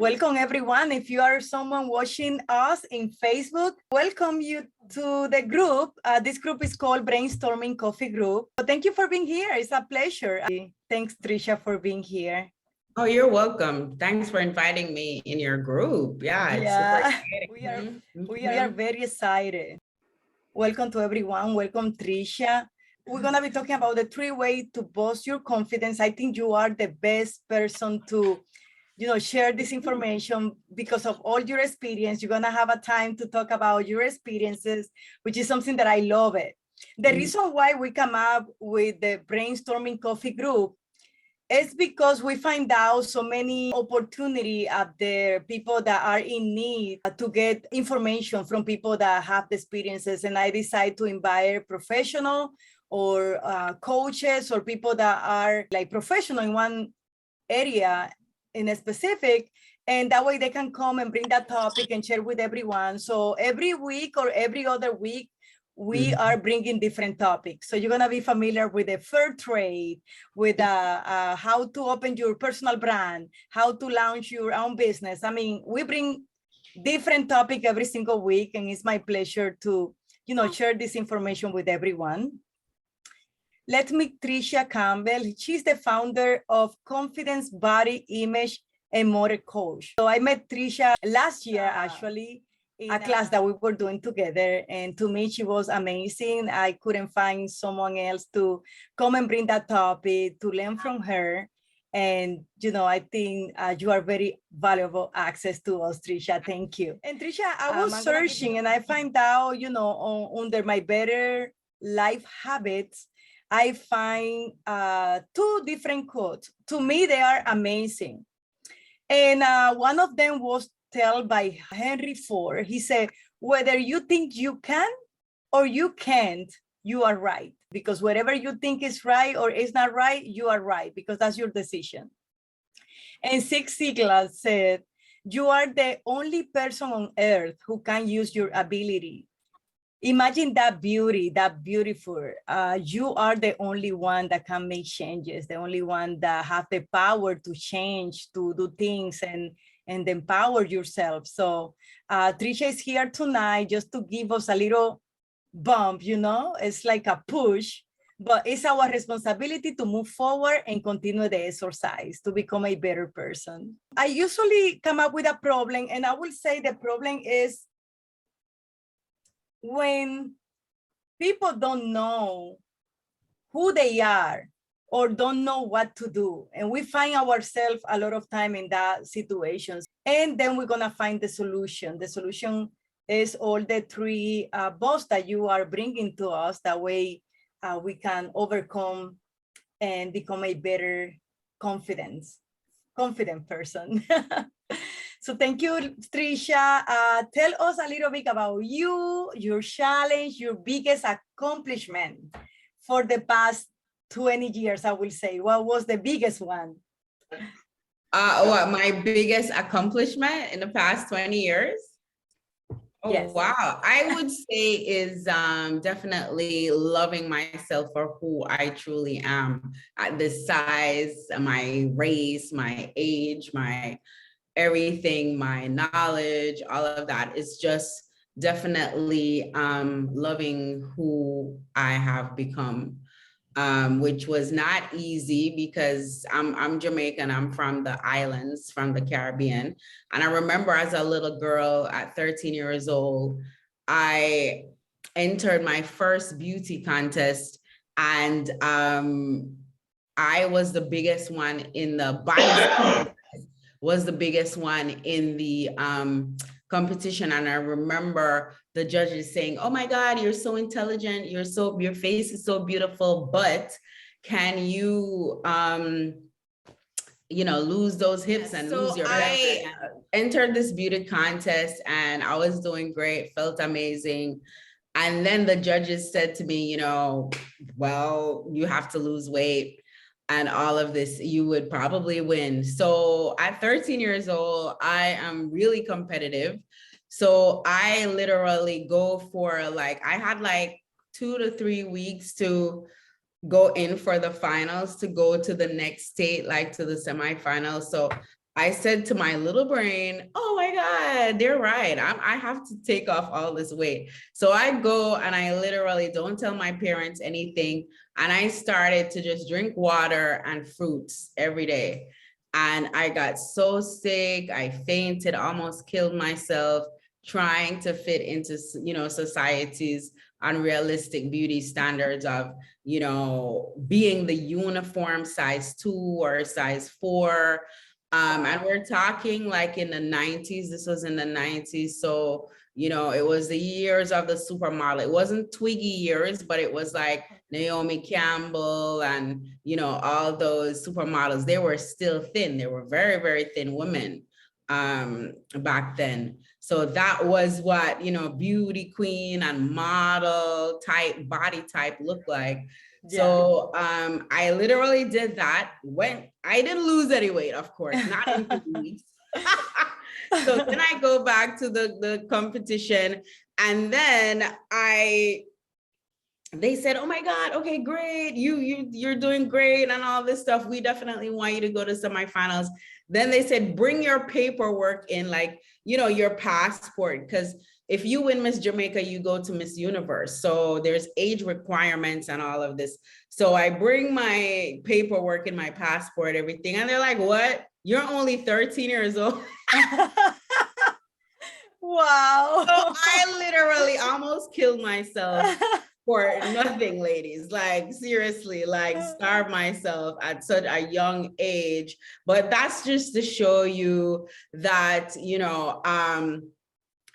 Welcome everyone. If you are someone watching us in Facebook, welcome you to the group. This group is called Brainstorming Coffee Group. So thank you for being here. It's a pleasure. Thanks, Tricia, for being here. Oh, you're welcome. Thanks for inviting me in your group. Yeah, it's super exciting. We are very excited. Welcome to everyone. Welcome, Tricia. We're going to be talking about the 3 ways to boost your confidence. I think you are the best person to share this information because of all your experience. You're gonna have a time to talk about your experiences, which is something that I love it. The reason why we come up with the Brainstorming Coffee Group is because we find out so many opportunity out there, people that are in need to get information from people that have the experiences. And I decide to invite professional or coaches or people that are like professional in one area in a specific, and that way they can come and bring that topic and share with everyone. So every week or every other week, we are bringing different topics. So you're gonna be familiar with the fair trade, with how to open your personal brand, how to launch your own business. I mean, we bring different topic every single week, and it's my pleasure to, share this information with everyone. Let's meet Tricia Campbell. She's the founder of Confidence Body Image and Motor Coach. So I met Tricia last year, actually, in a class that we were doing together. And to me, she was amazing. I couldn't find someone else to come and bring that topic, to learn from her. And, I think you are very valuable access to us, Tricia. Thank you. And Tricia, I was searching and I find out, under my better life habits, I find 2 different quotes. To me, they are amazing. And one of them was told by Henry Ford. He said, whether you think you can or you can't, you are right. Because whatever you think is right or is not right, you are right, because that's your decision. And Zig Ziglar said, you are the only person on earth who can use your ability. Imagine that beauty, that beautiful. You are the only one that can make changes, the only one that have the power to change, to do things and empower yourself. So Tricia is here tonight just to give us a little bump, it's like a push, but it's our responsibility to move forward and continue the exercise to become a better person. I usually come up with a problem, and I will say the problem is when people don't know who they are or don't know what to do. And we find ourselves a lot of time in that situations. And then we're gonna find the solution. The solution is all the 3 boss that you are bringing to us. That way we can overcome and become a better confident person. So thank you, Tricia. Tell us a little bit about you, your challenge, your biggest accomplishment for the past 20 years, I will say. What was the biggest one? What my biggest accomplishment in the past 20 years? Oh, yes. Wow. I would say is definitely loving myself for who I truly am at this size, my race, my age, my everything, my knowledge, all of that is just definitely loving who I have become, which was not easy because I'm Jamaican. I'm from the islands, from the Caribbean. And I remember as a little girl at 13 years old, I entered my first beauty contest, and I was the biggest one in the body. Was the biggest one in the competition. And I remember the judges saying, oh my God, you're so intelligent. Your face is so beautiful, but can you, lose those hips and lose your back? I entered this beauty contest and I was doing great, felt amazing. And then the judges said to me, well, you have to lose weight and all of this, you would probably win. So at 13 years old, I am really competitive. So I literally go for I had 2 to 3 weeks to go in for the finals, to go to the next state, to the semifinals. So I said to my little brain, oh my God, they're right. I have to take off all this weight. So I go and I literally don't tell my parents anything. And I started to just drink water and fruits every day. And I got so sick, I fainted, almost killed myself trying to fit into, society's unrealistic beauty standards of, being the uniform size 2 or size 4. And we're talking like in the 90s, this was in the 90s. So, it was the years of the supermodel. It wasn't Twiggy years, but it was like Naomi Campbell and, all those supermodels. They were still thin. They were very, very thin women back then. So that was what, beauty queen and model type, body type looked like. Yeah. So I literally did that. I didn't lose any weight, of course, not in 2 weeks. So then I go back to the competition, and then they said, oh my God, okay, great. You're doing great and all this stuff. We definitely want you to go to semifinals. Then they said, bring your paperwork in, like, your passport, because if you win Miss Jamaica, you go to Miss Universe. So there's age requirements and all of this. So I bring my paperwork and my passport, everything. And they're like, what? You're only 13 years old. Wow. So I literally almost killed myself for nothing, ladies. Like, seriously, like, starve myself at such a young age. But that's just to show you that,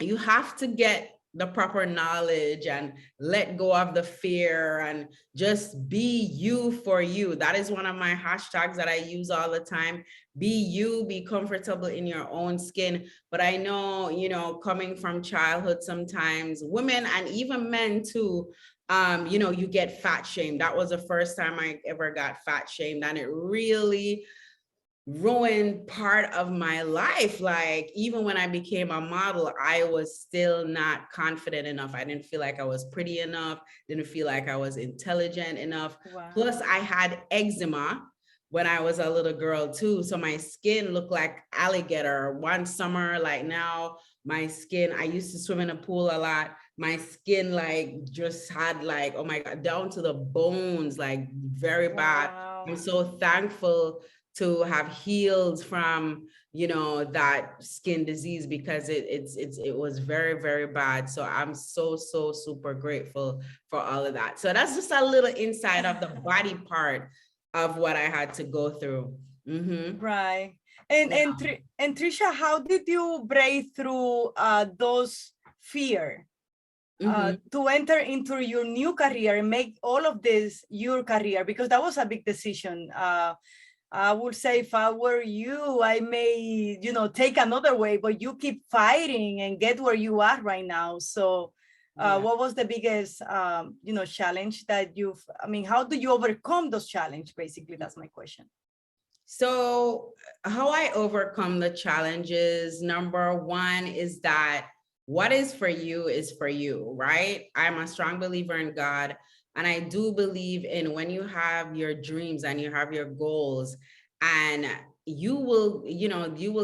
you have to get the proper knowledge and let go of the fear and just be you for you. That is one of my hashtags that I use all the time. Be you, be comfortable in your own skin. But I know, coming from childhood, sometimes women and even men too, you get fat shamed. That was the first time I ever got fat shamed, and it really ruined part of my life. Like, even when I became a model, I was still not confident enough. I didn't feel like I was pretty enough, didn't feel like I was intelligent enough. Wow. Plus I had eczema when I was a little girl too. So my skin looked like alligator. One summer, like now, my skin, I used to swim in a pool a lot. My skin like just had like, oh my God, down to the bones, like very bad. Wow. I'm so thankful to have healed from, that skin disease, because it was very, very bad. So I'm so super grateful for all of that. So that's just a little insight of the body part of what I had to go through. Mm-hmm. Right. And Trisha, how did you break through those fear to enter into your new career and make all of this your career? Because that was a big decision. I would say if I were you, I may, take another way, but you keep fighting and get where you are right now. So what was the biggest, challenge that how do you overcome those challenges? Basically, that's my question. So how I overcome the challenges, number one is that what is for you, right? I'm a strong believer in God. And I do believe in when you have your dreams and you have your goals, and you will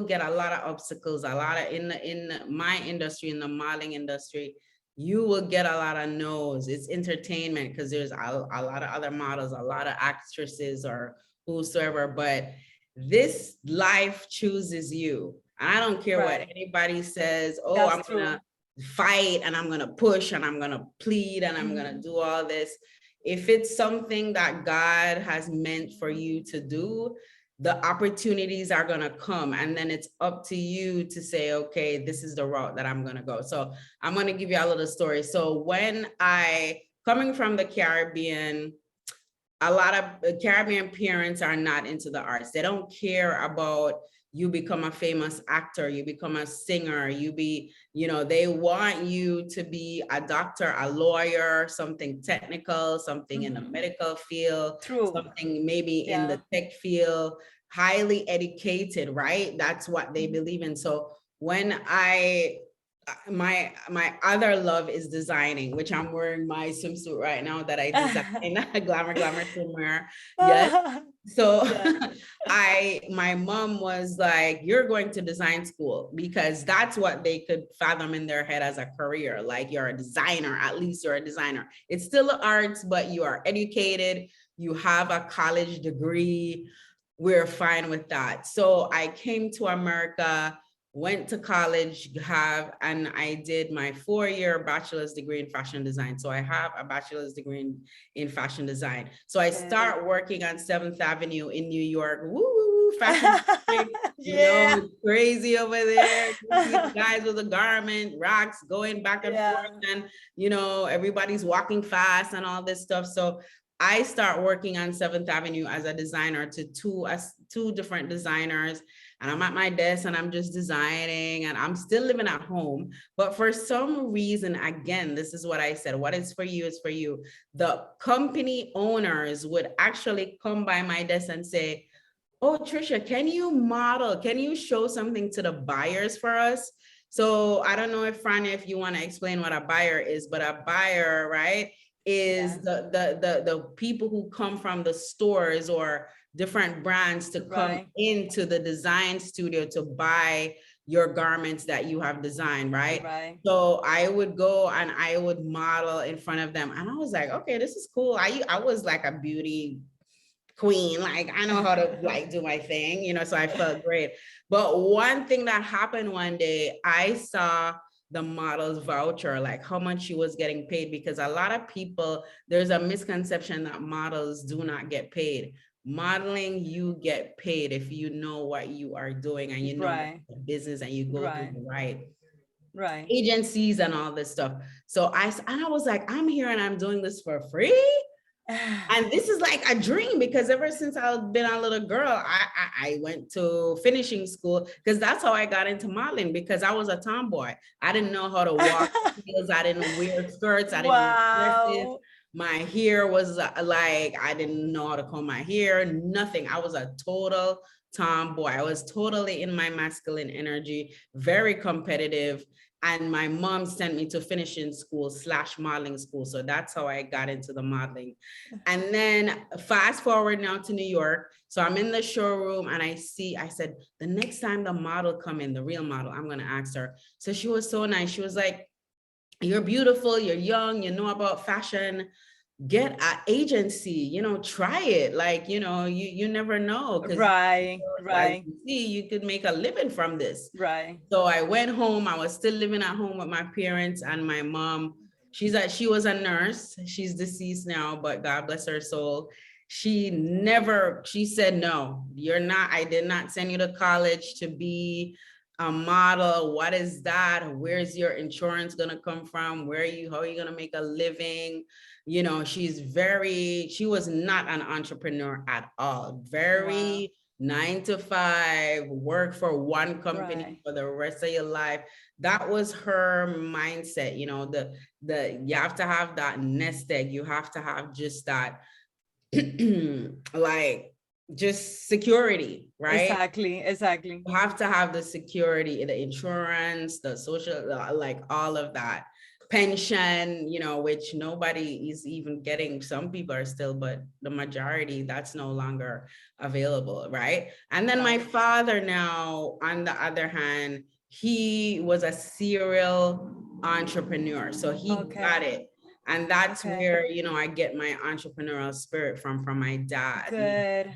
get a lot of obstacles, a lot of in my industry, in the modeling industry, you will get a lot of no's. It's entertainment because there's a lot of other models, a lot of actresses or whosoever, but this life chooses you. And I don't care what anybody says. Oh, that's I'm gonna fight and I'm gonna push and I'm gonna plead and I'm gonna do all this. If it's something that God has meant for you to do, the opportunities are gonna come, and then it's up to you to say, okay, this is the route that I'm gonna go. So I'm gonna give you a little story. So when coming from the Caribbean, a lot of Caribbean parents are not into the arts. They don't care about you become a famous actor, you become a singer, they want you to be a doctor, a lawyer, something technical, something in the medical field, something maybe in the tech field, highly educated, right? That's what they believe in. So when I my other love is designing, which I'm wearing my swimsuit right now that I designed. Glamour swimwear. Yes. So my mom was like, you're going to design school, because that's what they could fathom in their head as a career. Like, you're a designer, at least you're a designer. It's still arts, but you are educated, you have a college degree. We're fine with that. So I came to America, went to college, and I did my 4-year bachelor's degree in fashion design. So I have a bachelor's degree in fashion design. So I start working on 7th Avenue in New York. Woo, fashion you know, crazy over there. You see the guys with the garment racks going back and forth, and you know, everybody's walking fast and all this stuff. So I start working on 7th Avenue as a designer to two different designers. And I'm at my desk and I'm just designing, and I'm still living at home. But for some reason, again, this is what I said, what is for you is for you. The company owners would actually come by my desk and say, oh, Trisha, can you show something to the buyers for us? So I don't know if Frania, if you want to explain what a buyer is, but a buyer, right, is the people who come from the stores or different brands to come into the design studio to buy your garments that you have designed, right? So I would go and I would model in front of them, and I was like, okay, this is cool. I was like a beauty queen, like I know how to like do my thing, you know, so I felt great. But one thing that happened one day, I saw the model's voucher, like how much she was getting paid, because a lot of people, there's a misconception that models do not get paid. Modeling, you get paid if you know what you are doing and you know the business, and you go through the right agencies and all this stuff. So I was like, I'm here and I'm doing this for free. And this is like a dream, because ever since I've been a little girl, I went to finishing school, because that's how I got into modeling, because I was a tomboy. I didn't know how to walk heels. I didn't wear skirts. I didn't wear dresses. My hair was like, I didn't know how to comb my hair, nothing. I was a total tomboy. I was totally in my masculine energy, very competitive. And my mom sent me to finishing school / modeling school. So that's how I got into the modeling. And then fast forward now to New York. So I'm in the showroom and I said, the next time the model come in, the real model, I'm going to ask her. So she was so nice. She was like, you're beautiful, you're young, you know about fashion, get an agency, you know, try it. Like, you know, you never know. Right. You could make a living from this. Right. So I went home. I was still living at home with my parents and my mom. She was a nurse. She's deceased now, but God bless her soul. She said, no, you're not, I did not send you to college to be a model. What is that? Where's your insurance gonna come from? How are you gonna make a living? You know, she was not an entrepreneur at all. Very 9 to 5, work for one company for the rest of your life. That was her mindset. You know, you have to have that nest egg. You have to have just that like just security, right? Exactly. You have to have the security, the insurance, the social, like all of that. Pension, you know, which nobody is even getting. Some people are still, but the majority, that's no longer available, right? And then my father now, on the other hand, he was a serial entrepreneur. So he got it. And that's where, you know, I get my entrepreneurial spirit from my dad. Good.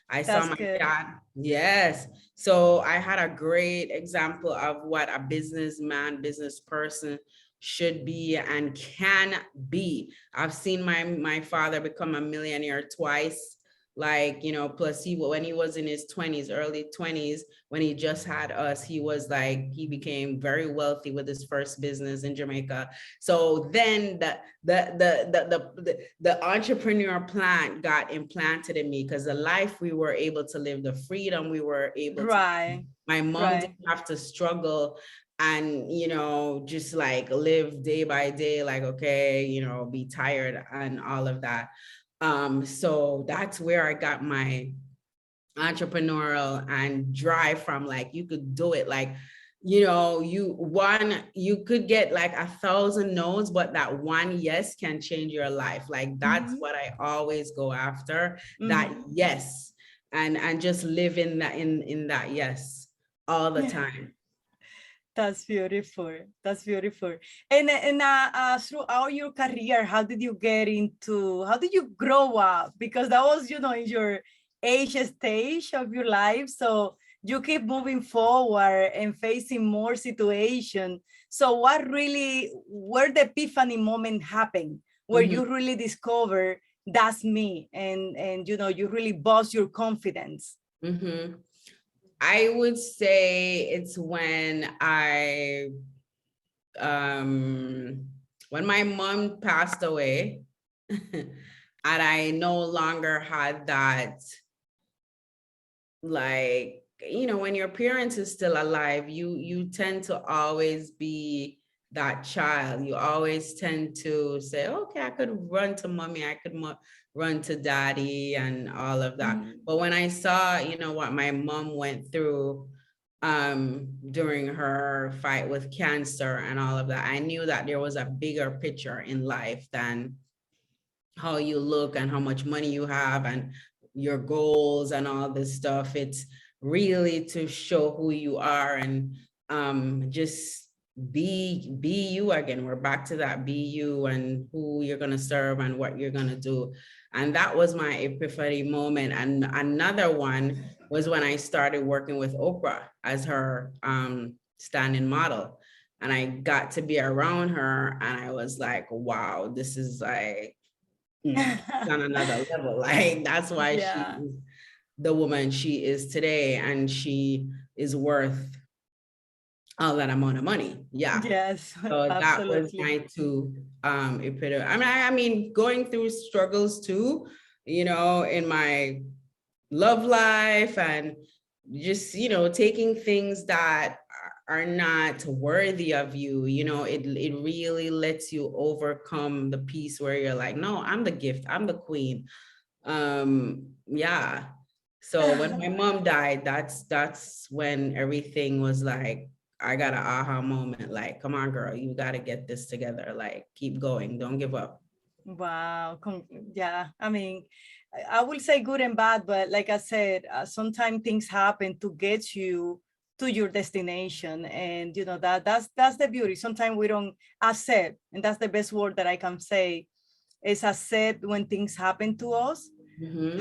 I saw my dad. Yes. So I had a great example of what a businessman, business person should be and can be. I've seen my father become a millionaire twice. Like, you know, plus when he was in his 20s, early 20s, when he just had us, he became very wealthy with his first business in Jamaica. So then the entrepreneur plant got implanted in me, because the life we were able to live, the freedom we were able to live, my mom didn't have to struggle and, you know, just like live day by day, like, okay, you know, be tired and all of that. So that's where I got my entrepreneurial and drive from. Like, you could do it. Like, you know, you could get like 1,000 no's, but that one yes can change your life. Like that's what I always go after, that yes, and just live in that, in that yes all the time. That's beautiful. That's beautiful. And throughout your career, how did you get into, how did you grow up? Because that was, you know, in your age stage of your life. So you keep moving forward and facing more situation. So what really, where the epiphany moment happened, where you really discover that's me, and you know, you really boost your confidence? I would say it's when when my mom passed away and I no longer had that, like, you know, when your parents is still alive, you tend to always be that child. You always tend to say, okay, I could run to mommy, I could run to daddy and all of that. But when I saw, you know, what my mom went through during her fight with cancer and all of that, I knew that there was a bigger picture in life than how you look and how much money you have and your goals and all this stuff. It's really to show who you are and just be you again. We're back to that, be you and who you're going to serve and what you're going to do. And that was my epiphany moment. And another one was when I started working with Oprah as her stand-in model. And I got to be around her and I was like, wow, this is like on another level. Like that's why she is the woman she is today, and she is worth all that amount of money. Yes, So that was absolutely. my two epitome. I mean, going through struggles too, you know, in my love life and just, you know, taking things that are not worthy of you, you know, it really lets you overcome the piece where you're like, no, I'm the gift, I'm the queen. Yeah. So when my mom died, that's when everything was like, I got an aha moment, like, come on, girl, you got to get this together. Like, keep going, don't give up. Wow. Yeah. I mean, I will say good and bad, but like I said, sometimes things happen to get you to your destination, and you know that's the beauty. Sometimes we don't accept, and that's the best word that I can say is accept when things happen to us.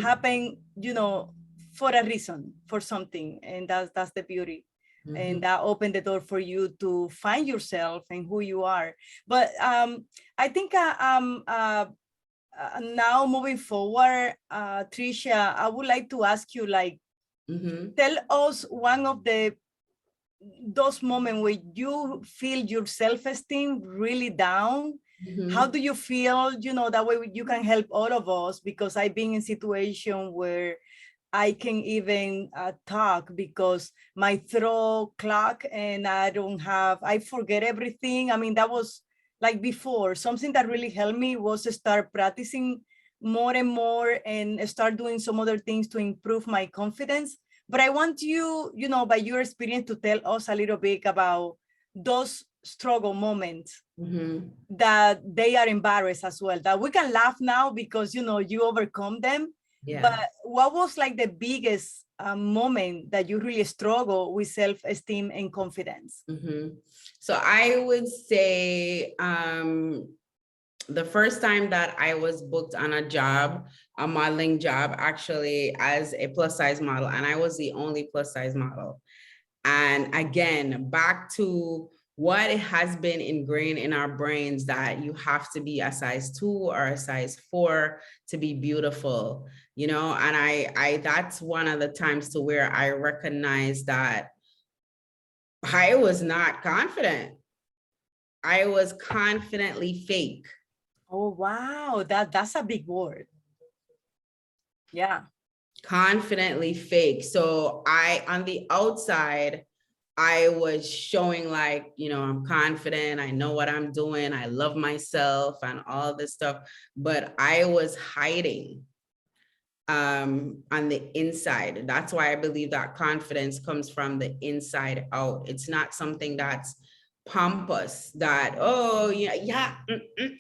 Happen, you know, for a reason, for something, and that's the beauty. And that opened the door for you to find yourself and who you are. But I think now moving forward, Tricia, I would like to ask you, like, tell us one of those moments where you feel your self-esteem really down. How do you feel? You know, that way you can help all of us, because I've been in a situation where I can even talk because my throat clock and I forget everything. I mean, that was like before. Something that really helped me was to start practicing more and more and start doing some other things to improve my confidence. But I want you, you know, by your experience, to tell us a little bit about those struggle moments that they are embarrassed as well, that we can laugh now because, you know, you overcome them. But what was like the biggest moment that you really struggle with self-esteem and confidence? So I would say the first time that I was booked on a job, a modeling job, actually as a plus size model, and I was the only plus size model. And again, back to what has been ingrained in our brains, that you have to be a size 2 or a size 4 to be beautiful, you know. And I that's one of the times to where I recognized that I was not confident. I was confidently fake. Oh, wow. That's a big word. Yeah. Confidently fake. So on the outside, I was showing like, you know, I'm confident, I know what I'm doing, I love myself and all this stuff, but I was hiding. on the inside. That's why I believe that confidence comes from the inside out. It's not something that's pompous, that, oh yeah,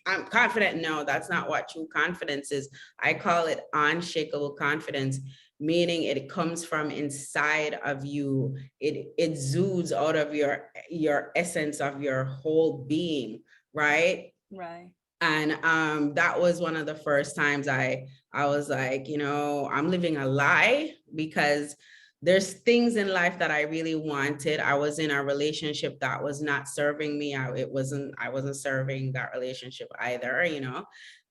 I'm confident. No, that's not what true confidence is. I call it unshakable confidence, meaning it comes from inside of you. It exudes out of your essence of your whole being, right? Right. And that was one of the first times I was like, I'm living a lie, because there's things in life that I really wanted. I was in a relationship that was not serving me. I wasn't serving that relationship either,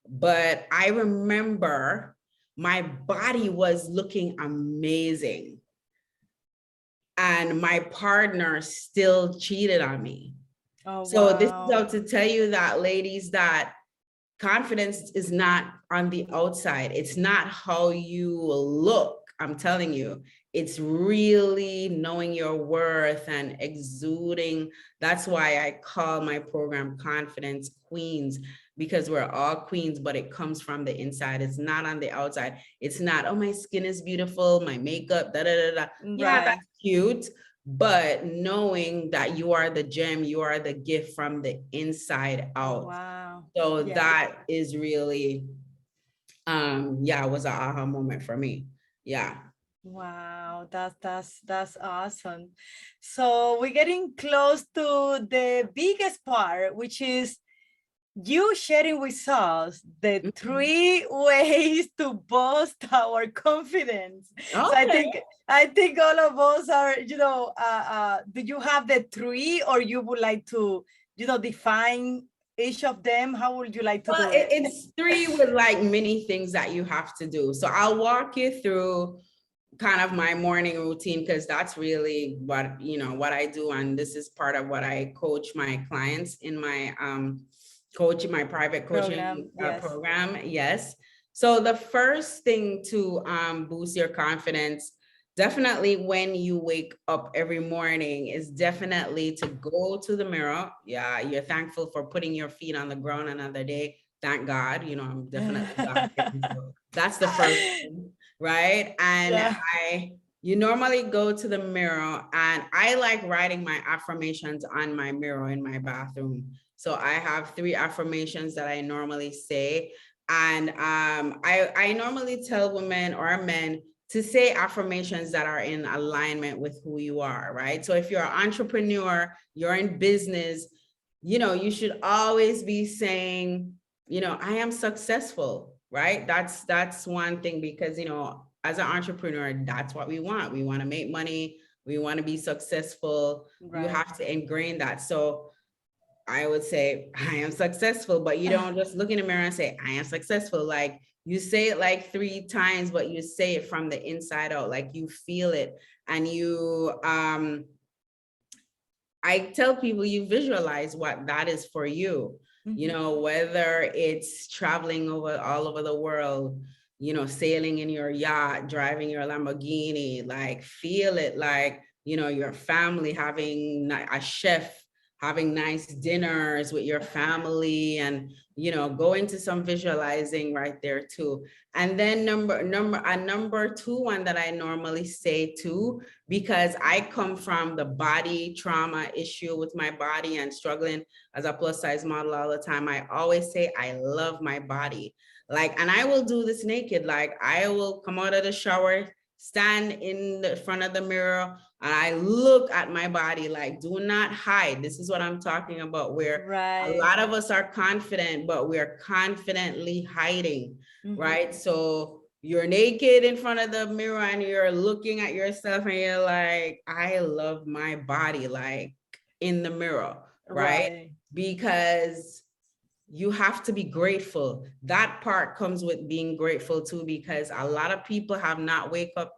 but I remember my body was looking amazing, and my partner still cheated on me. Oh, So this is wow. how to tell you that, ladies, that confidence is not on the outside. It's not how you look. I'm telling you, it's really knowing your worth and exuding. That's why I call my program Confidence Queens, because we're all queens, but it comes from the inside. It's not on the outside. It's not, oh, my skin is beautiful, my makeup, da da da da. Yeah, Right. that's cute. But knowing that you are the gem, you are the gift from the inside out. Wow. So Yeah. that is really, it was an aha moment for me. Yeah. Wow, that's awesome. So we're getting close to the biggest part, which is you sharing with us the 3 ways to boost our confidence. So Okay. I think all of us are, do you have the 3, or you would like to, define each of them? How would you like to Well, do it? it's 3 with like many things that you have to do. So I'll walk you through kind of my morning routine, because that's really what I do. And this is part of what I coach my clients in my my private coaching program. Yes. So the first thing to boost your confidence, definitely when you wake up every morning, is definitely to go to the mirror. Yeah, you're thankful for putting your feet on the ground another day. Thank God, I'm definitely that's the first thing, right? And Yeah. you normally go to the mirror, and I like writing my affirmations on my mirror in my bathroom. So I have 3 affirmations that I normally say. And I normally tell women or men to say affirmations that are in alignment with who you are, right? So if you're an entrepreneur, you're in business, you should always be saying, I am successful, right? That's one thing, because, as an entrepreneur, that's what we want. We want to make money. We want to be successful. Right. You have to ingrain that. So I would say, I am successful, but you don't just look in the mirror and say, I am successful. Like, you say it like 3 times, but you say it from the inside out, like you feel it. And I tell people, you visualize what that is for you, whether it's traveling all over the world, sailing in your yacht, driving your Lamborghini, like feel it, like, your family, having a chef, having nice dinners with your family, and, go into some visualizing right there too. And then number 2 one that I normally say too, because I come from the body trauma issue with my body and struggling as a plus size model all the time. I always say, I love my body. Like, and I will do this naked. Like, I will come out of the shower, stand in the front of the mirror, and I look at my body. Like, do not hide. This is what I'm talking about, where a lot of us are confident, but we're confidently hiding, right? So you're naked in front of the mirror and you're looking at yourself and you're like, I love my body, like in the mirror, right? Because you have to be grateful. That part comes with being grateful too, because a lot of people have not wake up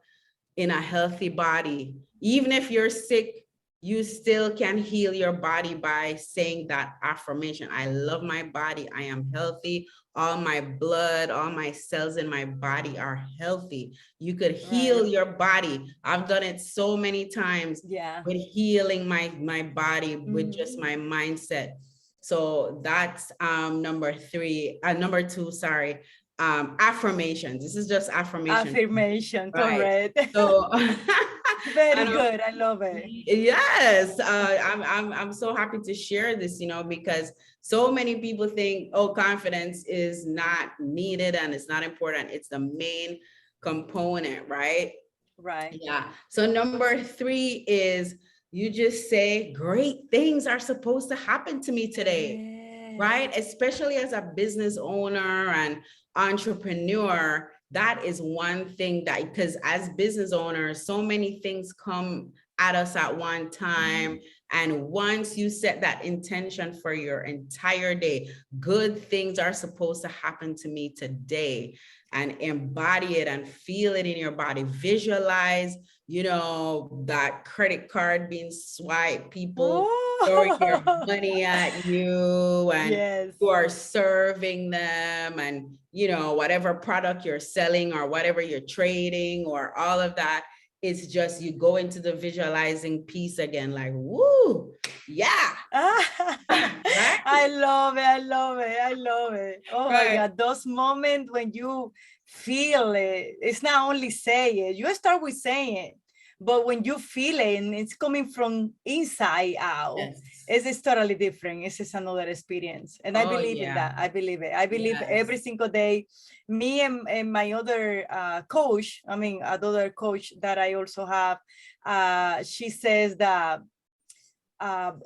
in a healthy body. Even if you're sick, you still can heal your body by saying that affirmation. I love my body. I am healthy. All my blood, all my cells in my body are healthy. You could heal your body. I've done it so many times with healing my body with just my mindset. So that's number 2, sorry. affirmations. This is just affirmation. Affirmation, Right. correct. So very good. I love it. Yes, I'm so happy to share this, because so many people think, oh, confidence is not needed and it's not important. It's the main component, right? Right. Yeah. So number 3 is you just say, great things are supposed to happen to me today, right? Especially as a business owner and entrepreneur, that is one thing that, because as business owners, so many things come at us at one time. And once you set that intention for your entire day, good things are supposed to happen to me today, and embody it and feel it in your body. Visualize, that credit card being swiped, people throwing your money at you, and yes. you are serving them, and whatever product you're selling or whatever you're trading or all of that. It's just you go into the visualizing piece again, like, woo, yeah. Right? I love it. I love it. I love it. Oh my God. Those moments when you feel it, it's not only say it, you start with saying it, but when you feel it and it's coming from inside out, yes. It's totally different. It's just another experience. And I believe in that. I believe it. I believe every single day. Me and my other coach, another coach that I also have, she says that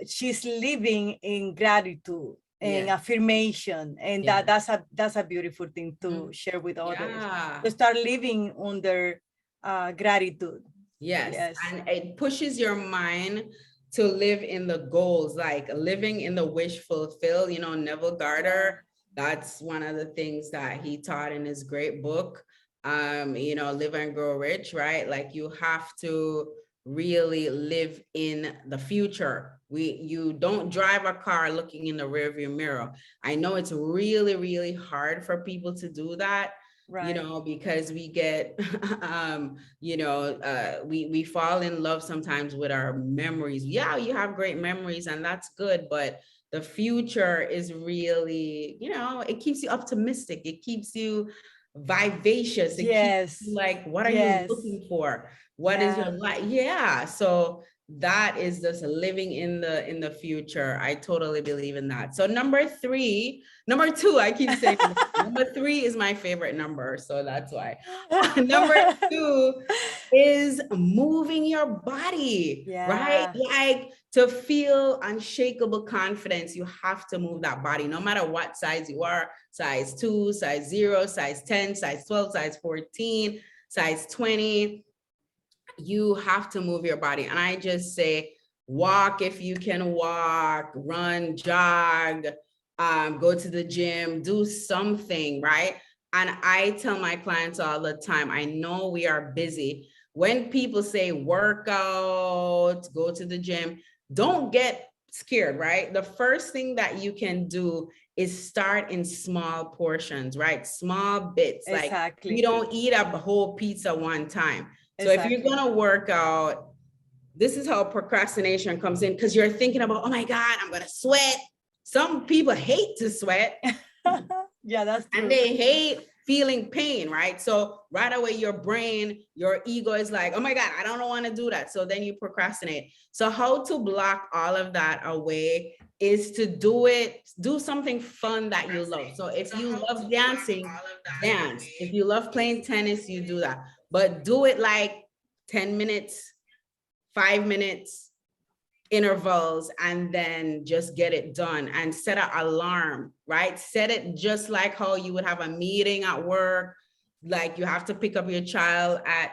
she's living in gratitude and affirmation, and that's a beautiful thing to share with others. To start living under gratitude. Yes, and it pushes your mind to live in the goals, like living in the wish fulfill. Neville Goddard, that's one of the things that he taught in his great book, Live and Grow Rich, right? Like you have to really live in the future. You don't drive a car looking in the rearview mirror. I know it's really, really hard for people to do that. Right. Because we get, we fall in love sometimes with our memories. Yeah, you have great memories and that's good, but the future is really, it keeps you optimistic. It keeps you vivacious. It keeps you like, what are you looking for? What is your life? Yeah. So that is just living in the future. I totally believe in that. So number 2, I keep saying number 3 is my favorite number. So that's why. Number 2 is moving your body, right? Like to feel unshakable confidence, you have to move that body, no matter what size you are, size 2, size 0, size 10, size 12, size 14, size 20. You have to move your body. And I just say, walk if you can walk, run, jog, go to the gym, do something, right? And I tell my clients all the time, I know we are busy. When people say work out, go to the gym, don't get scared, right? The first thing that you can do is start in small portions, right? Small bits. Exactly. Like you don't eat a whole pizza one time. So if you're going to work out, this is how procrastination comes in, because you're thinking about, oh my God, I'm going to sweat. Some people hate to sweat. That's true. And they hate feeling pain, right? So right away, your brain, your ego is like, oh my God, I don't want to do that. So then you procrastinate. So how to block all of that away is to do something fun that you love. So if you love dancing, dance. If you love playing tennis, you do that. But do it like 10 minutes, 5 minutes intervals, and then just get it done and set an alarm, right? Set it just like how you would have a meeting at work, like you have to pick up your child at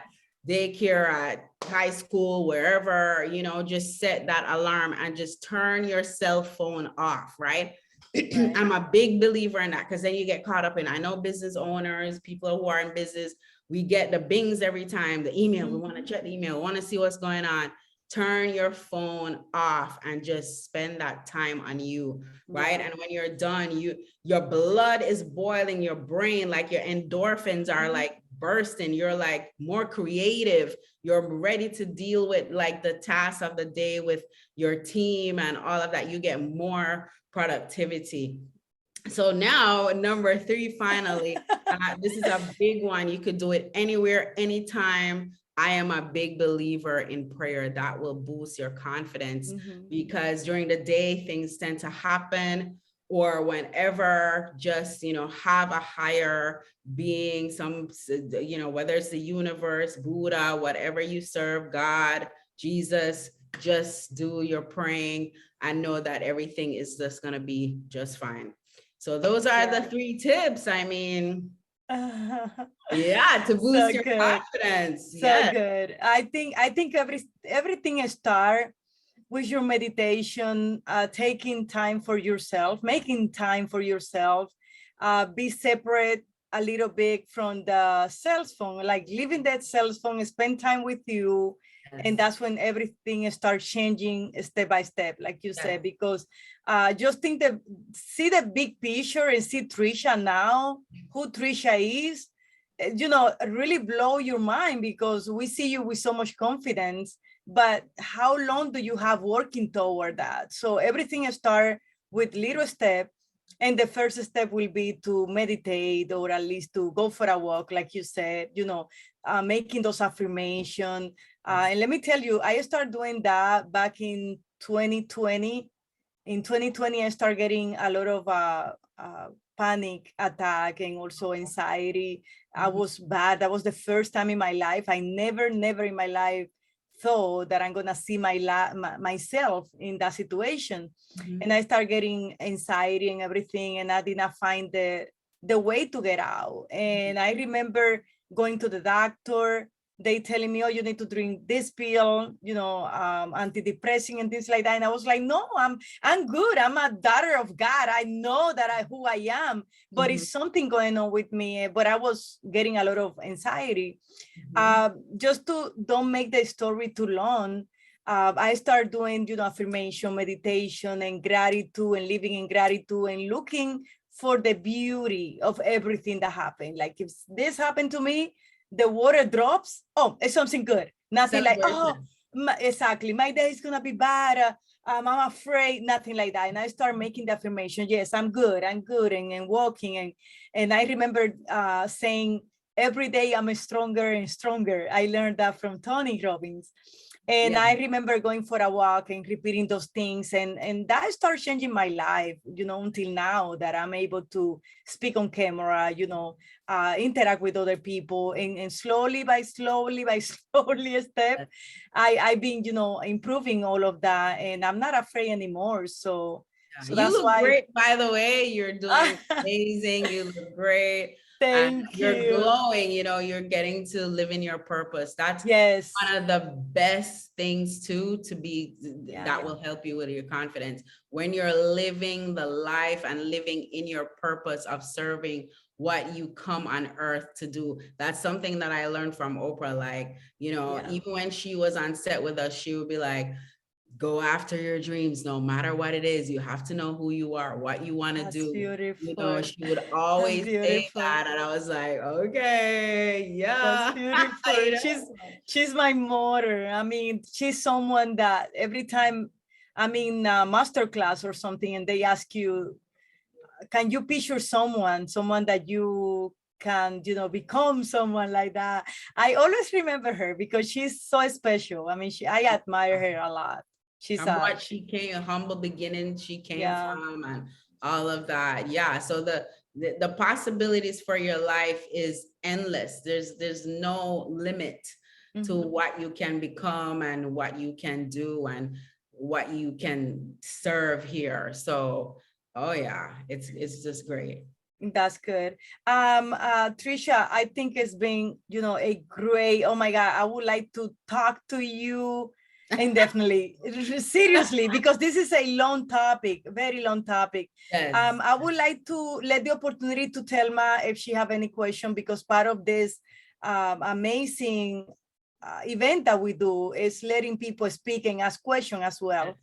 daycare, at high school, wherever, just set that alarm and just turn your cell phone off, right? I'm a big believer in that, because then you get caught up in, I know business owners, people who are in business, we get the bings every time, the email, we want to check the email, we want to see what's going on. Turn your phone off and just spend that time on you, right? And when you're done, your blood is boiling, your brain, like your endorphins are like bursting, you're like more creative, you're ready to deal with like the tasks of the day with your team and all of that. You get more productivity. So now number 3, finally, this is a big one. You could do it anywhere, anytime. I am a big believer in prayer. That will boost your confidence because during the day, things tend to happen, or whenever, just, have a higher being, whether it's the universe, Buddha, whatever you serve, God, Jesus, just do your praying and know that everything is just going to be just fine. So those are the 3 tips. I mean, yeah, to boost your confidence. So good. I think everything starts with your meditation, taking time for yourself, making time for yourself, be separate a little bit from the cell phone, like leaving that cell phone, spend time with you. Yes. And that's when everything starts changing step by step, like you said, because just see the big picture and see Trisha now, who Trisha is, really blow your mind, because we see you with so much confidence, but how long do you have working toward that? So everything starts with little steps. And the first step will be to meditate, or at least to go for a walk, like you said, making those affirmations. And let me tell you, I started doing that back in 2020. In 2020, I started getting a lot of panic attack and also anxiety. I was bad. That was the first time in my life. I never in my life thought that I'm gonna see myself in that situation. And I started getting anxiety and everything, and I did not find the way to get out. And I remember going to the doctor, they telling me, oh, you need to drink this pill, antidepressant and things like that. And I was like, no, I'm good. I'm a daughter of God. I know that who I am, but it's something going on with me. But I was getting a lot of anxiety. Just to don't make the story too long, I started doing, affirmation, meditation, and gratitude, and living in gratitude, and looking for the beauty of everything that happened. Like, if this happened to me, the water drops, oh, it's something good. Nothing like, oh, exactly, my day is gonna be bad. I'm afraid, nothing like that. And I start making the affirmation, yes, I'm good, and walking. And I remember saying, every day I'm stronger and stronger. I learned that from Tony Robbins. And I remember going for a walk and repeating those things. And that started changing my life, until now, that I'm able to speak on camera, interact with other people. And slowly by slowly step, I've been, improving all of that. And I'm not afraid anymore. So you look great, by the way. You're doing amazing. You look great. Thank you. You're glowing, you're getting to live in your purpose. That's one of the best things to be, that will help you with your confidence. When you're living the life and living in your purpose of serving what you come on earth to do. That's something that I learned from Oprah. Like, even when she was on set with us, she would be like, go after your dreams, no matter what it is. You have to know who you are, what you want to do. Beautiful. She would always say that, and I was like, okay, yeah. That's beautiful. She's my mother. I mean, she's someone that every time I'm in a master class or something, and they ask you, can you picture someone that you can, become someone like that? I always remember her because she's so special. I mean, I admire her a lot. She's what she came, a humble beginning she came from, and all of that. Yeah. So the possibilities for your life is endless. There's no limit to what you can become and what you can do and what you can serve here. So, oh yeah, it's just great. That's good. Trisha, I think it's been, a great, oh my God, I would like to talk to you indefinitely, seriously, because this is a long topic, very long topic. Yes. I would like to let the opportunity to Thelma if she have any question, because part of this amazing event that we do is letting people speak and ask questions as well.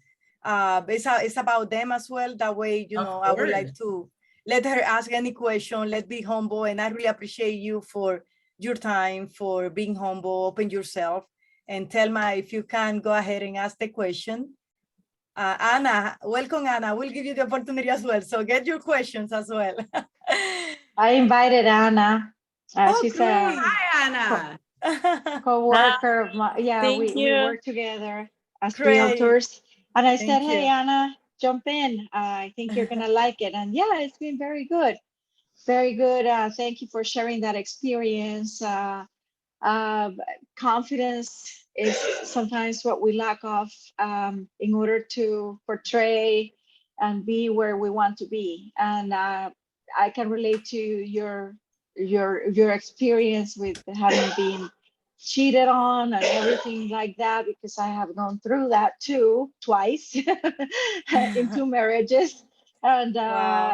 It's about them as well. That way, I would like to let her ask any question. Let's be humble. And I really appreciate you for your time, for being humble, open yourself. And Thelma, if you can go ahead and ask the question. Anna, welcome, Anna. We'll give you the opportunity as well. So get your questions as well. I invited Anna. She's great. Hi, Anna. co-worker of mine. Yeah, we work together as realtors. And I said, hey, Anna, jump in. I think you're going to like it. And yeah, it's been very good. Very good. Thank you for sharing that experience. Confidence is sometimes what we lack of in order to portray and be where we want to be. And I can relate to your experience with having been cheated on and everything like that, because I have gone through that too, twice in 2 marriages. And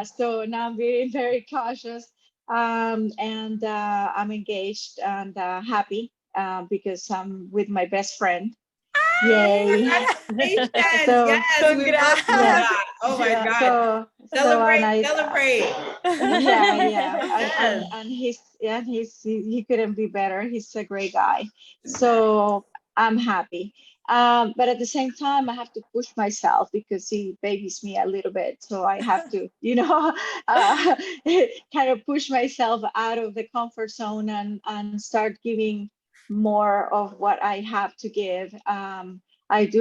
so now I'm being very cautious. And I'm engaged and happy because I'm with my best friend. Yay. So, yes, congrats. Yeah. Oh my God. Celebrate. Yeah. And he couldn't be better. He's a great guy. So I'm happy. But at the same time, I have to push myself because he babies me a little bit. So I have to, kind of push myself out of the comfort zone and start giving more of what I have to give. I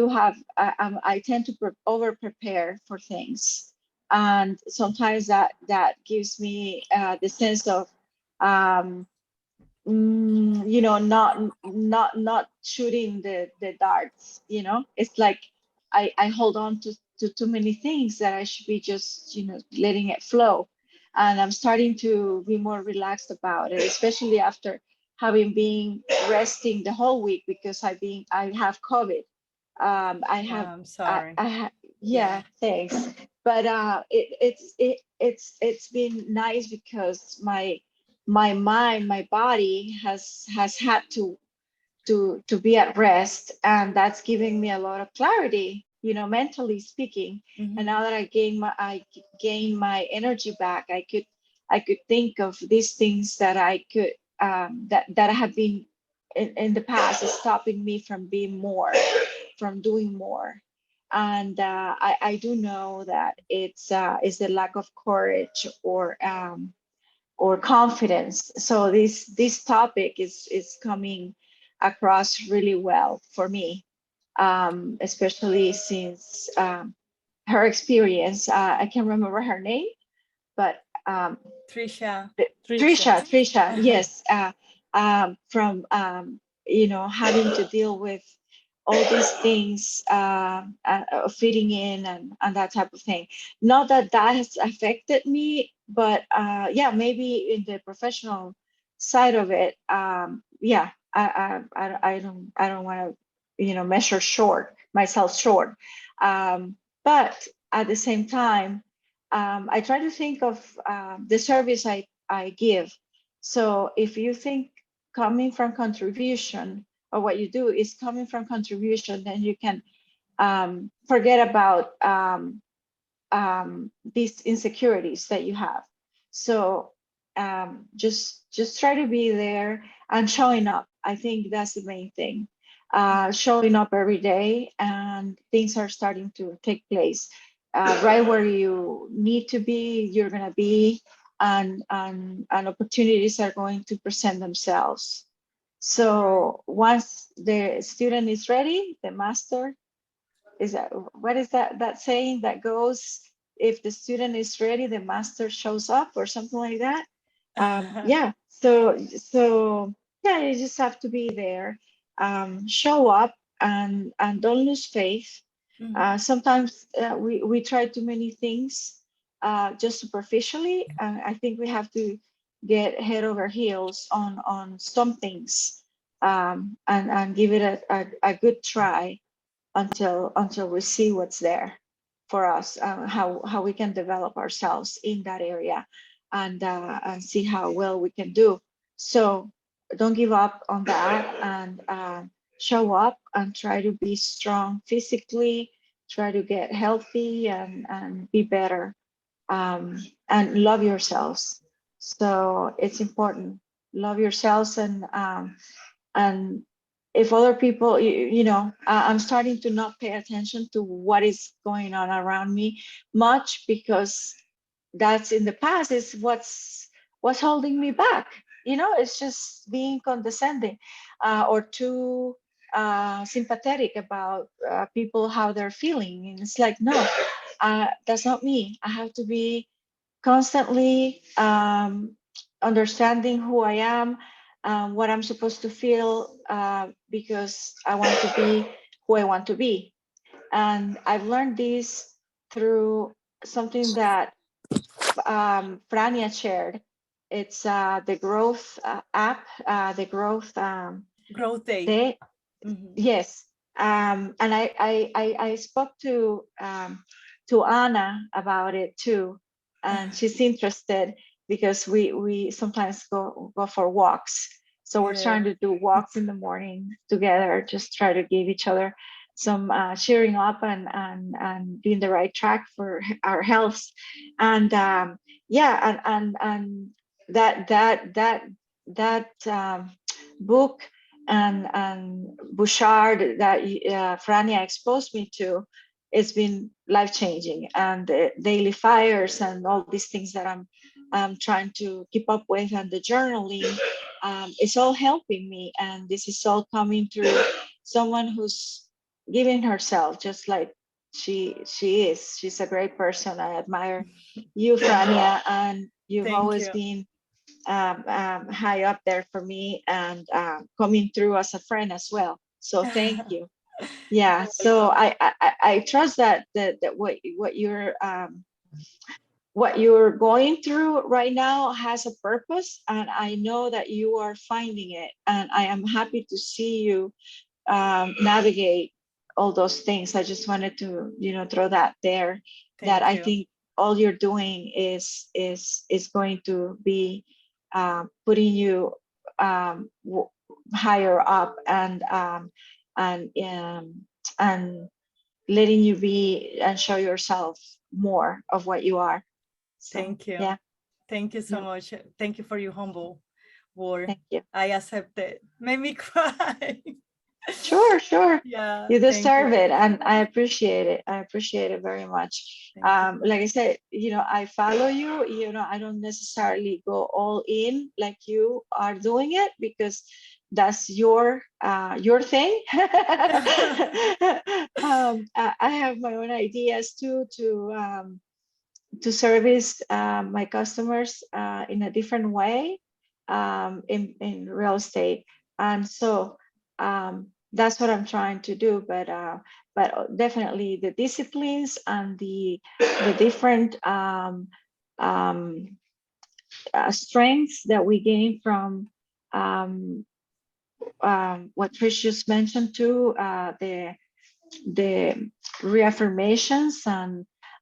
tend to over prepare for things. And sometimes that gives me the sense of not shooting the darts. It's like I hold on to too many things that I should be just letting it flow. And I'm starting to be more relaxed about it, especially after having been resting the whole week because I have COVID. I'm sorry. Yeah, thanks. But it's been nice because my mind, my body has had to be at rest, and that's giving me a lot of clarity, mentally speaking. And now that I gain my energy back, I could think of these things that I could that have been in the past stopping me from doing more. And I do know that it's the lack of courage or confidence. So this topic is coming across really well for me, especially since her experience. I can't remember her name, but Tricia. Trisha, yes, from having to deal with all these things, fitting in and that type of thing. Not that has affected me, but yeah, maybe in the professional side of it, yeah, I don't want to measure myself short, but at the same time, I try to think of the service I give. So if you think coming from contribution, or what you do is coming from contribution, then you can forget about these insecurities that you have. So just try to be there and showing up. I think that's the main thing. Showing up every day, and things are starting to take place. Right where you need to be, you're gonna be, and opportunities are going to present themselves. So once the student is ready, the master what is that saying that goes, if the student is ready, the master shows up, or something like that. Yeah. So yeah, you just have to be there, show up, and don't lose faith. Sometimes we try too many things just superficially. I think we have to get head over heels on some things, and give it a good try until we see what's there for us, how we can develop ourselves in that area, and see how well we can do. So don't give up on that, and show up and try to be strong physically, try to get healthy, and be better, and love yourselves. So it's important. Love yourselves, and if other people, I'm starting to not pay attention to what is going on around me much, because that's in the past is what's holding me back. It's just being condescending, or too sympathetic about people, how they're feeling. And it's like, no, that's not me. I have to be constantly understanding who I am, what I'm supposed to feel, because I want to be who I want to be. And I've learned this through something that Frania shared. It's the growth app, the growth Growth day. day. Mhm. Yes. And I spoke to Anna about it too, and she's interested because we sometimes go for walks. So we're trying Yeah. to do walks in the morning together, just try to give each other some cheering up and be in the right track for our health. And yeah, and that book and Bouchard that Frania exposed me to, it's been life-changing. And the daily fires and all these things that I'm trying to keep up with, and the journaling, it's all helping me. And this is all coming through someone who's giving herself, just like she is. She's a great person. I admire you, Frania, and you've Thank always you. been high up there for me, and coming through as a friend as well. So thank you. Yeah. You're So welcome. I trust that what you're going through right now has a purpose, and I know that you are finding it. And I am happy to see you navigate all those things. I just wanted to, throw that there. That Thank I you. think all you're doing is going to be putting you higher up, and and letting you be and show yourself more of what you are. So Thank you. yeah, Thank you so much. Thank you for your humble word. thank you. I accept it. Made me cry. Sure. Yeah, You thank deserve you. it, and I appreciate it. I appreciate it very much. Thank you. Like I said, I follow you. I don't necessarily go all in like you are doing it, because that's your thing. I have my own ideas too, to service my customers in a different way, in real estate. And so that's what I'm trying to do. But definitely the disciplines and the different strengths that we gain from what Trish just mentioned too, the reaffirmations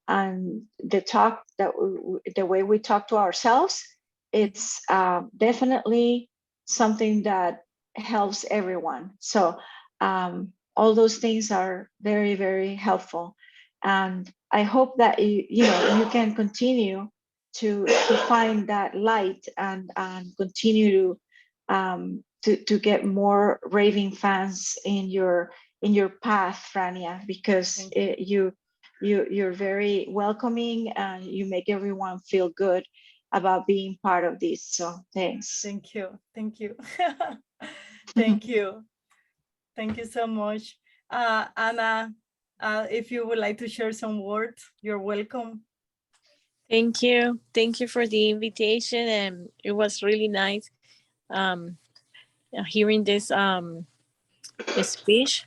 and the talk that the way we talk to ourselves, it's definitely something that helps everyone. So all those things are very, very helpful, and I hope that you can continue to find that light, and continue to get more raving fans in your path, Frania, because you're very welcoming, and you make everyone feel good about being part of this. So thanks. Thank you. Thank you. Thank you. Thank you so much. Anna, if you would like to share some words, you're welcome. Thank you. Thank you for the invitation. And it was really nice hearing this speech.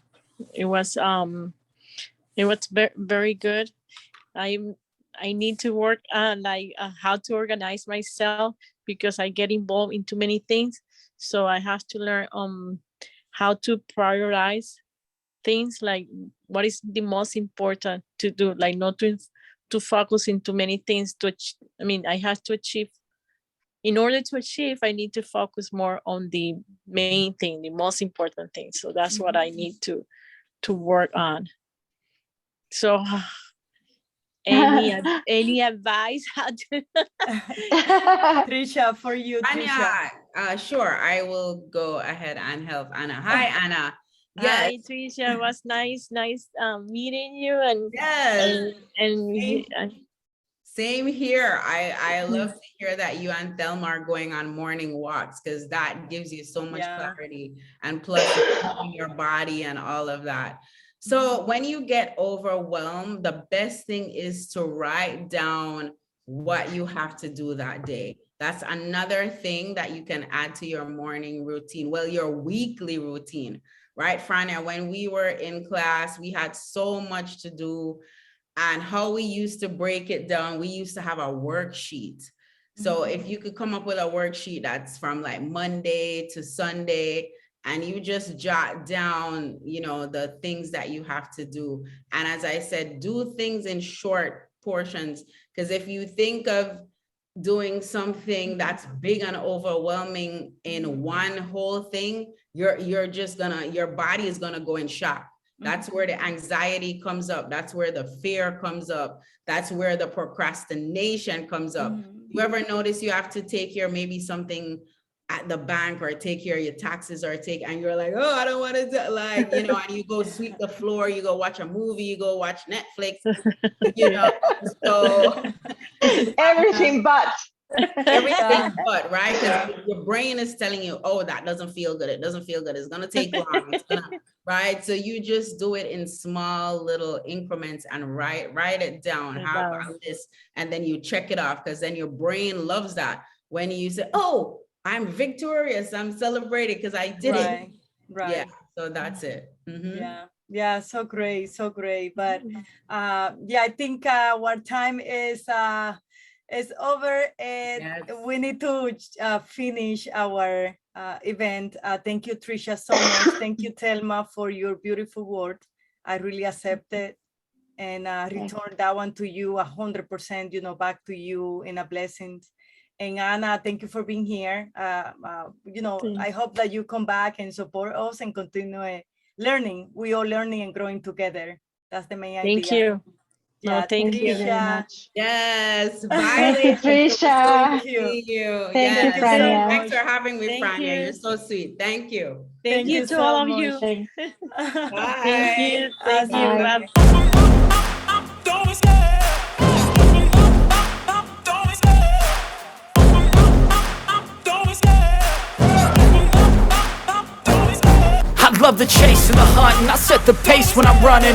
It was very good. I need to work on how to organize myself, because I get involved in too many things. So I have to learn how to prioritize things, like what is the most important to do, like not to focus into many things I have to achieve. In order to achieve, I need to focus more on the main thing, the most important thing. So that's what I need to work on. So any advice how to Trisha, for you, Trisha. Sure, I will go ahead and help Anna. Hi, Anna. Yes. Hi, Tricia. It was nice meeting you. And Yes. and Same here. I love to hear that you and Thelma are going on morning walks, because that gives you so much clarity, and plus your body and all of that. So when you get overwhelmed, the best thing is to write down what you have to do that day. That's another thing that you can add to your morning routine. Well, your weekly routine, right, Frania? When we were in class, we had so much to do. And how we used to break it down, we used to have a worksheet. So if you could come up with a worksheet that's from like Monday to Sunday, and you just jot down, you know, the things that you have to do. And as I said, do things in short portions, because if you think of doing something that's big and overwhelming in one whole thing, your body is gonna go in shock. That's where the anxiety comes up. That's where the fear comes up. That's where the procrastination comes up. You ever notice you have to take care of maybe something at the bank, or take care of your taxes, or and you're like, oh, I don't want to do, like, you know, and you go sweep the floor, you go watch a movie, you go watch Netflix, you know, so everything but. Everything but, right? Because your brain is telling you, oh, that doesn't feel good. It doesn't feel good. It's going to take long. It's gonna, right? So you just do it in small little increments and write it down, have a list, and then you check it off, because then your brain loves that. When you say, oh, I'm victorious, I'm celebrating because I did it. Right. Yeah. So that's it. Yeah. So great. But yeah, I think our time is over, and we need to finish our event. Thank you, Trisha, so much. Thank you, Thelma, for your beautiful word. I really accept it, and return that one to you 100%, you know, back to you in a blessing. And Anna, thank you for being here. You know, I hope that you come back and support us and continue learning. We all learning and growing together. That's the main idea. Thank you. Yeah, thank you very much. Yes. Bye. Thank you, Trisha. Thank you. Thank you, Frania. Thanks for having me, Thank Frania. you. You're so sweet. Thank you. Thank you to all of you. Thank Bye. Thank you. Thank you. Bye. I love the chase and the hunt, and I set the pace when I'm running.